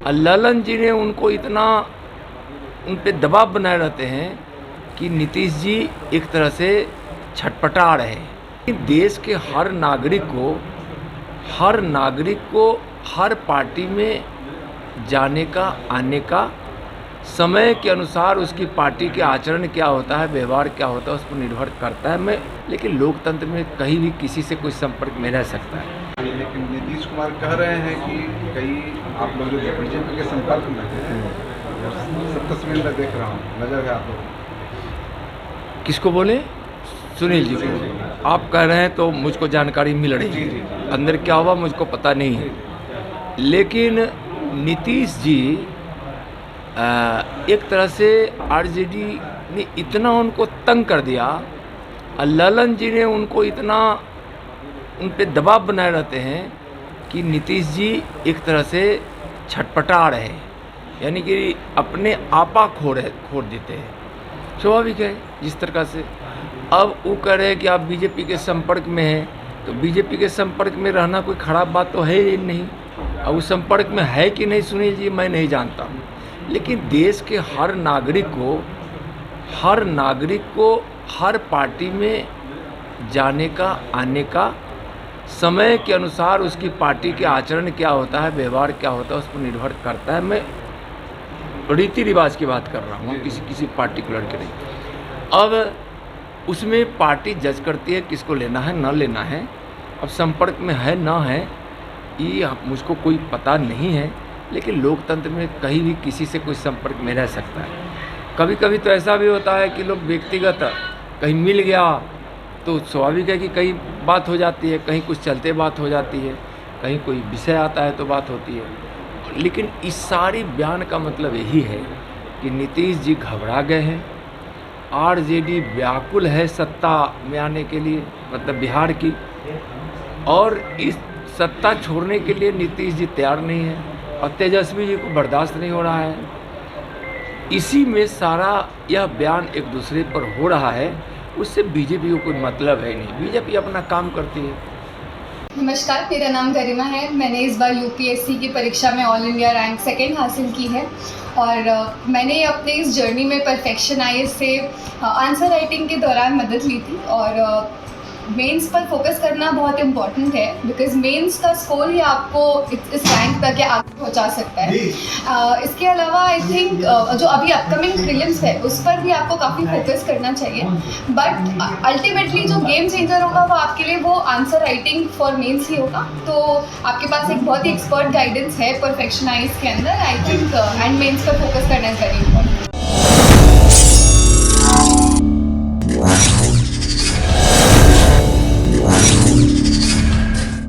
ललन जी ने उनको इतना उन पे दबाव बनाए रहते हैं कि नीतीश जी एक तरह से छटपटा रहे हैं। देश के हर नागरिक को हर पार्टी में जाने का, आने का, समय के अनुसार उसकी पार्टी के आचरण क्या होता है, व्यवहार क्या होता है, उस पर निर्भर करता है। लेकिन लोकतंत्र में कहीं भी किसी से कोई संपर्क में रह सकता है। लेकिन नीतीश कुमार कह रहे हैं कि कई आप लोग जो बीजेपी के संपर्क में हैं, सब तस्वीर में देख रहा हूँ, नजर है आप लोग। किसको बोले? सुनील जी को। आप कह रहे हैं तो मुझको जानकारी मिल रही है, अंदर क्या हुआ मुझको पता नहीं है। लेकिन नीतीश जी एक तरह से आरजेडी ने इतना उनको तंग कर दिया, ललन जी ने उनको इतना उन पे दबाव बनाए रहते हैं कि नीतीश जी एक तरह से छटपटा रहे हैं, यानी कि अपने आपा खो देते हैं। स्वाभाविक है जिस तरह से। अब वो कह रहे हैं कि आप बीजेपी के संपर्क में हैं, तो बीजेपी के संपर्क में रहना कोई ख़राब बात तो है ही नहीं। अब उस संपर्क में है कि नहीं सुनील जी मैं नहीं जानता, लेकिन देश के हर नागरिक को हर पार्टी में जाने का, आने का, समय के अनुसार उसकी पार्टी के आचरण क्या होता है, व्यवहार क्या होता है, उस पर निर्भर करता है। मैं रीति रिवाज की बात कर रहा हूँ, किसी पार्टिकुलर के नहीं। अब उसमें पार्टी जज करती है किसको लेना है ना लेना है। अब संपर्क में है ना है ये मुझको कोई पता नहीं है, लेकिन लोकतंत्र में कहीं भी किसी से कोई संपर्क में रह सकता है। कभी कभी तो ऐसा भी होता है कि लोग व्यक्तिगत कहीं मिल गया तो स्वाभाविक है कि कहीं बात हो जाती है, कहीं कुछ चलते बात हो जाती है, कहीं कोई विषय आता है तो बात होती है। लेकिन इस सारी बयान का मतलब यही है कि नीतीश जी घबरा गए हैं, आरजेडी व्याकुल है सत्ता में आने के लिए, मतलब बिहार की, और इस सत्ता छोड़ने के लिए नीतीश जी तैयार नहीं है और तेजस्वी जी को बर्दाश्त नहीं हो रहा है। इसी में सारा यह बयान एक दूसरे पर हो रहा है, उससे बीजेपी को कोई मतलब है नहीं। बीजेपी अपना काम करती है। नमस्कार, मेरा नाम गरिमा है। मैंने इस बार यूपीएससी की परीक्षा में ऑल इंडिया रैंक 2 हासिल की है और मैंने अपने इस जर्नी में परफेक्शन आईएएस से आंसर राइटिंग के दौरान मदद ली थी और मेंस पर फोकस करना बहुत इम्पॉर्टेंट है, बिकॉज मेंस का स्कोर ही आपको इस रैंक तक के आगे पहुंचा सकता है। इसके अलावा आई थिंक जो अभी अपकमिंग प्रीलिम्स है उस पर भी आपको काफ़ी फोकस करना चाहिए, बट अल्टीमेटली जो गेम चेंजर होगा वो आपके लिए वो आंसर राइटिंग फॉर मेंस ही होगा। तो आपके पास एक बहुत ही एक्सपर्ट गाइडेंस है परफेक्शन आईएएस के अंदर, आई थिंक, एंड मेंस पर फोकस करना इज वेरी इंपॉर्टेंट।